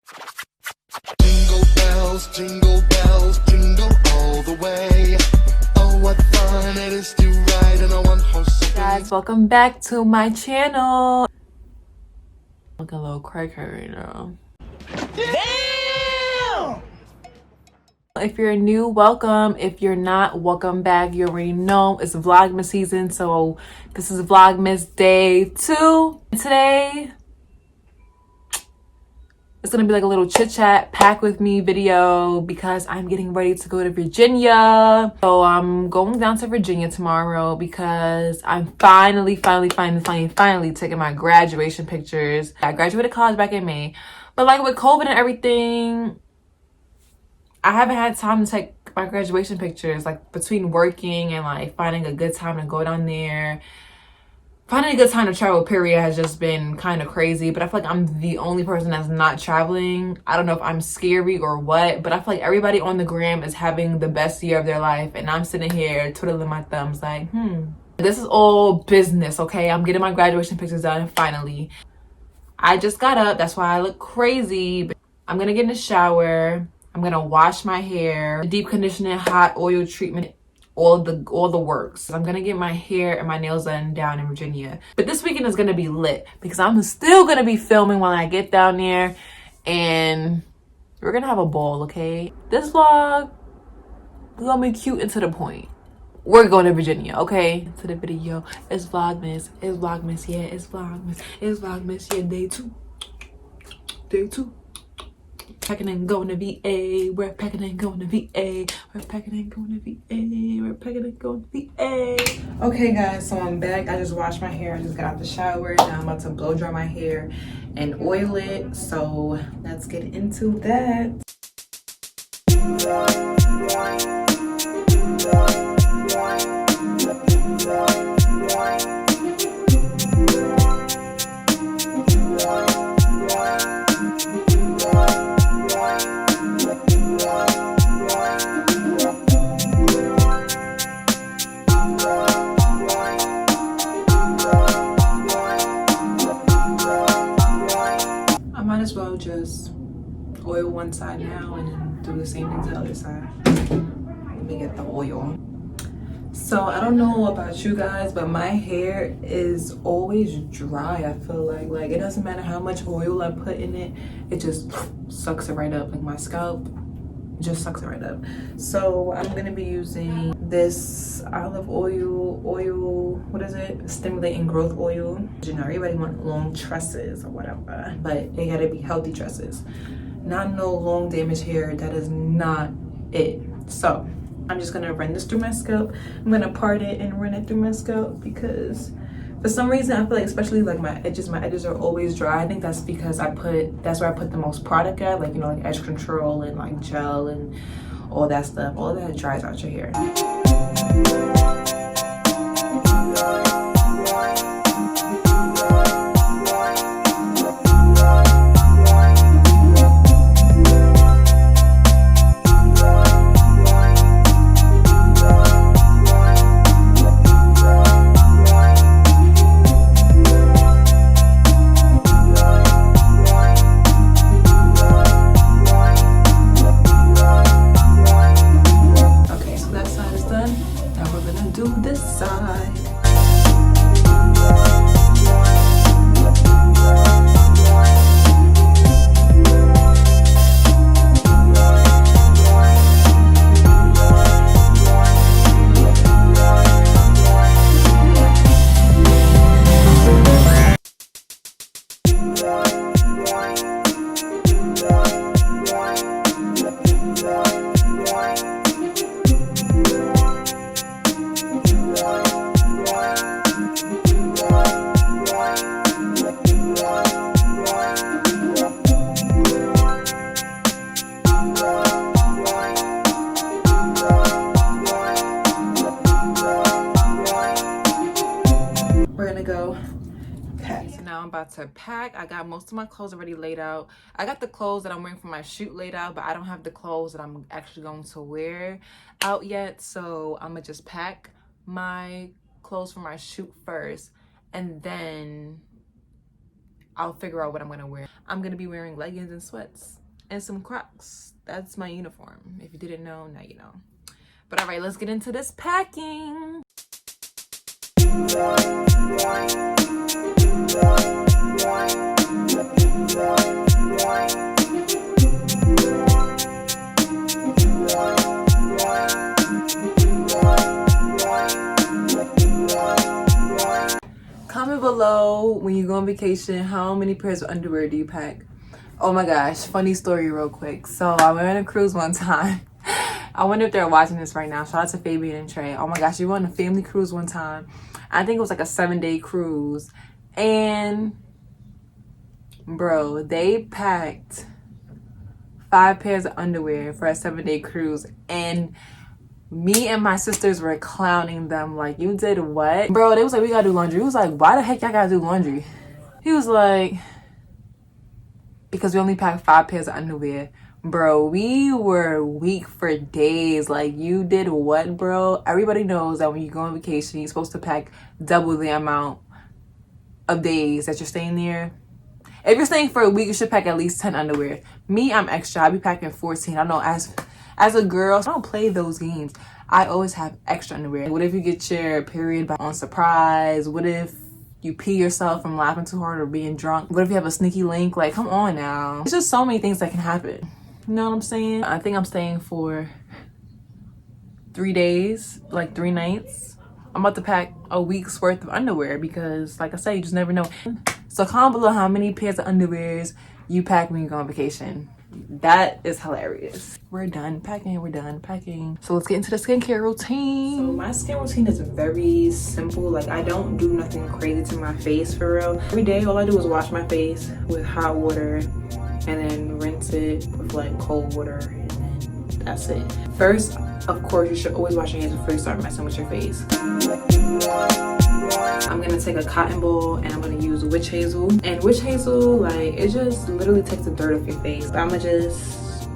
Jingle bells, jingle all the way. Oh, what fun it is to ride in a one-horse open. Guys, welcome back to my channel. Look a little cracker right now. Damn! If you're new, welcome. If you're not, welcome back. You already know it's Vlogmas season, so this is Vlogmas day 2. Today it's gonna be like a little chit chat, pack with me video because I'm getting ready to go to Virginia. So I'm going down to Virginia tomorrow because I'm finally taking my graduation pictures. I graduated college back in May, but like with COVID and everything, I haven't had time to take my graduation pictures, like between working and like finding a good time to go down there. Finding a good time to travel, period, has just been kind of crazy. But I feel like I'm the only person that's not traveling. I don't know if I'm scary or what, but I feel like everybody on the gram is having the best year of their life. And I'm sitting here twiddling my thumbs like, This is all business, okay? I'm getting my graduation pictures done finally. I just got up. That's why I look crazy. I'm going to get in the shower. I'm going to wash my hair. Deep conditioning, hot oil treatment. All the works. I'm gonna get my hair and my nails done down in Virginia, but this weekend is gonna be lit because I'm still gonna be filming when I get down there, and we're gonna have a ball. Okay, this vlog is gonna be cute and to the point. We're going to Virginia. Okay, to the video. It's Vlogmas. It's Vlogmas. Yeah, it's Vlogmas. It's Vlogmas. Yeah, day 2. Day 2. Packing and going to VA. We're packing and going to VA. We're packing and going to VA. We're packing and going to VA. Okay, guys, so I'm back. I just washed my hair. I just got out the shower. Now I'm about to blow dry my hair and oil it. So let's get into that. Just oil one side now and then do the same thing to the other side. Let me get the oil. So I don't know about you guys, but my hair is always dry. I feel like it doesn't matter how much oil I put in it, it just sucks it right up. Like my scalp just sucks it right up. So I'm gonna be using this olive oil, what is it, stimulating growth oil. You know, everybody want long tresses or whatever, but they gotta be healthy tresses, not no long damaged hair. That is not it. So I'm just gonna run this through my scalp. I'm gonna part it and run it through my scalp because for some reason I feel like, especially like my edges are always dry. I think that's because that's where I put the most product at, like, you know, like edge control and like gel and all that stuff. All that dries out your hair. I'm about to pack. I got most of my clothes already laid out. I got the clothes that I'm wearing for my shoot laid out, but I don't have the clothes that I'm actually going to wear out yet. So I'm gonna just pack my clothes for my shoot first, and then I'll figure out what I'm gonna wear. I'm gonna be wearing leggings and sweats and some Crocs. That's my uniform. If you didn't know, now you know. But all right, let's get into this packing. Comment below, when you go on vacation, how many pairs of underwear do you pack? Oh my gosh, funny story real quick. So I went on a cruise one time. I wonder if they're watching this right now. Shout out to Fabian and Trey. Oh my gosh, we went on a family cruise one time. I think it was like a 7-day cruise. And bro, they packed 5 pairs of underwear for a 7-day cruise. And me and my sisters were clowning them like, you did what? Bro, they was like, we gotta do laundry. He was like, why the heck y'all gotta do laundry? He was like, because we only packed 5 pairs of underwear. Bro, we were weak for days. Like, you did what, bro? Everybody knows that when you go on vacation, you're supposed to pack double the amount of days that you're staying there. If you're staying for a week, you should pack at least 10 underwear. Me, I'm extra. I be packing 14. I know as a girl, I don't play those games. I always have extra underwear. What if you get your period on surprise? What if you pee yourself from laughing too hard or being drunk? What if you have a sneaky link? Like, come on now. There's just so many things that can happen. You know what I'm saying? I think I'm staying for 3 days, like 3 nights. I'm about to pack a week's worth of underwear because, like I said, you just never know. So comment below how many pairs of underwears you pack when you go on vacation. That is hilarious. We're done packing. We're done packing. So let's get into the skincare routine. So my skin routine is very simple. Like, I don't do nothing crazy to my face for real. Every day, all I do is wash my face with hot water and then rinse it with like cold water, and then that's it. First, of course, you should always wash your hands before you start messing with your face. I'm gonna take a cotton ball and I'm gonna use witch hazel. And witch hazel, like, it just literally takes the dirt off your face. But I'm gonna just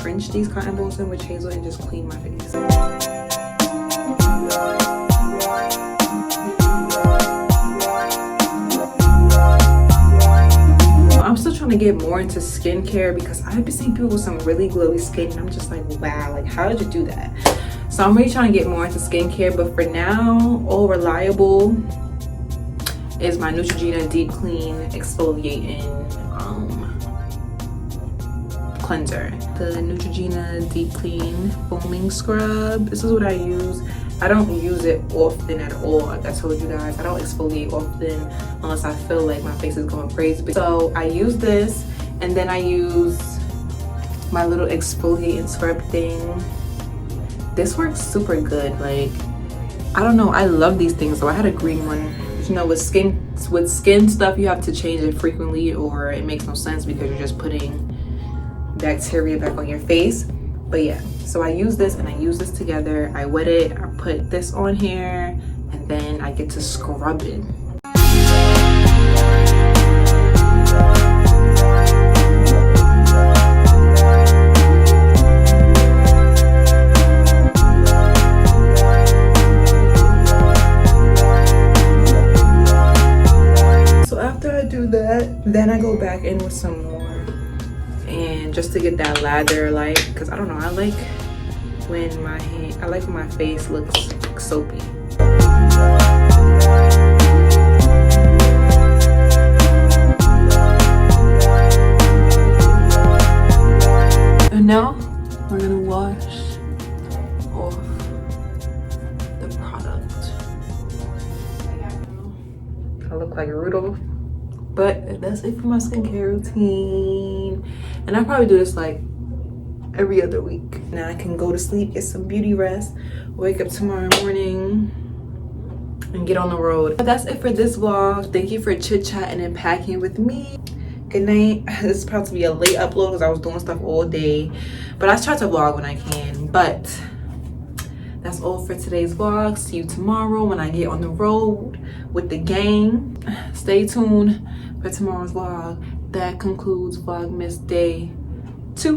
drench these cotton balls in witch hazel and just clean my face. I'm still trying to get more into skincare because I've been seeing people with some really glowy skin and I'm just like, wow, like, how did you do that? So I'm really trying to get more into skincare, but for now, all reliable is my Neutrogena Deep Clean Exfoliating cleanser. The Neutrogena Deep Clean Foaming Scrub. This is what I use. I don't use it often at all. Like I told you guys, I don't exfoliate often unless I feel like my face is going crazy. So I use this, and then I use my little exfoliating scrub thing. This works super good. Like, I don't know, I love these things. So I had a green one. You know, with skin stuff, you have to change it frequently or it makes no sense because you're just putting bacteria back on your face. But yeah, so I use this and I use this together. I wet it, I put this on here, and then I get to scrub it. So after I do that, then I go back in with some more. And just to get that lather, like, because I don't know, I like when my face looks soapy. And now we're gonna wash off the product. I look like Rudolph. But that's it for my skincare routine. And I probably do this like every other week. Now I can go to sleep, get some beauty rest, wake up tomorrow morning, and get on the road. But that's it for this vlog. Thank you for chit-chatting and packing with me. Good night. This is probably to be a late upload because I was doing stuff all day. But I try to vlog when I can. But that's all for today's vlog. See you tomorrow when I get on the road with the gang. Stay tuned for tomorrow's vlog. That concludes Vlogmas Day 2.